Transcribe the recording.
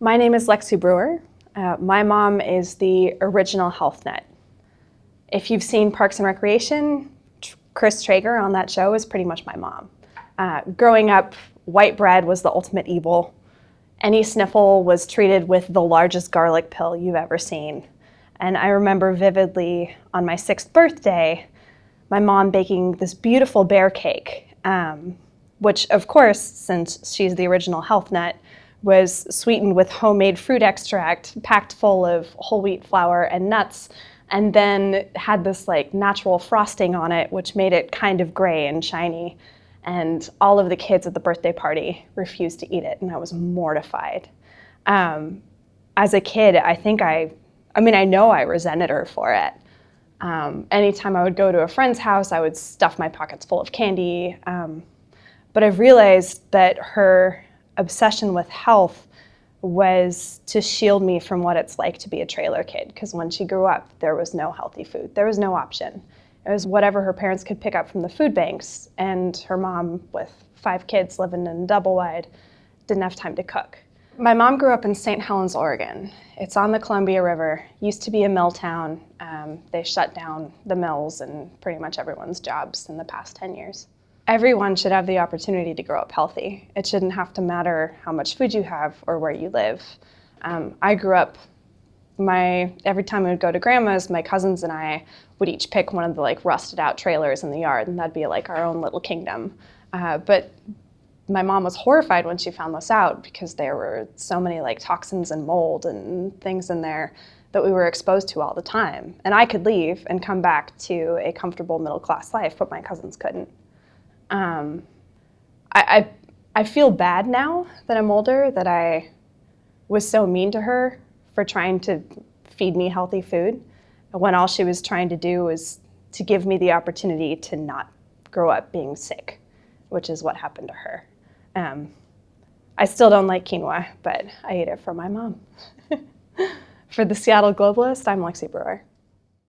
My name is Lexi Brewer. My mom is the original health net. If you've seen Parks and Recreation, Chris Traeger on that show is pretty much my mom. Growing up, white bread was the ultimate evil. Any sniffle was treated with the largest garlic pill you've ever seen. And I remember vividly on my 6th birthday, my mom baking this beautiful bear cake, which of course, since she's the original health net, was sweetened with homemade fruit extract, packed full of whole wheat flour and nuts, and then had this like natural frosting on it, which made it kind of gray and shiny. And all of the kids at the birthday party refused to eat it, and I was mortified. As a kid, I know I resented her for it. Anytime I would go to a friend's house, I would stuff my pockets full of candy. But I've realized that her obsession with health was to shield me from what it's like to be a trailer kid, because when she grew up, there was no healthy food. There was no option. It was whatever her parents could pick up from the food banks, and her mom, with 5 kids living in double wide, didn't have time to cook. My mom grew up in St. Helens, Oregon. It's on the Columbia River. Used to be a mill town. They shut down the mills and pretty much everyone's jobs in the past 10 years. Everyone should have the opportunity to grow up healthy. It shouldn't have to matter how much food you have or where you live. I grew up, every time I would go to grandma's, my cousins and I would each pick one of the like rusted out trailers in the yard, and that'd be like our own little kingdom. But my mom was horrified when she found this out, because there were so many like toxins and mold and things in there that we were exposed to all the time. And I could leave and come back to a comfortable middle class life, but my cousins couldn't. I feel bad now that I'm older that I was so mean to her for trying to feed me healthy food, when all she was trying to do was to give me the opportunity to not grow up being sick, which is what happened to her. I still don't like quinoa, but I ate it for my mom. For the Seattle Globalist, I'm Lexi Brewer.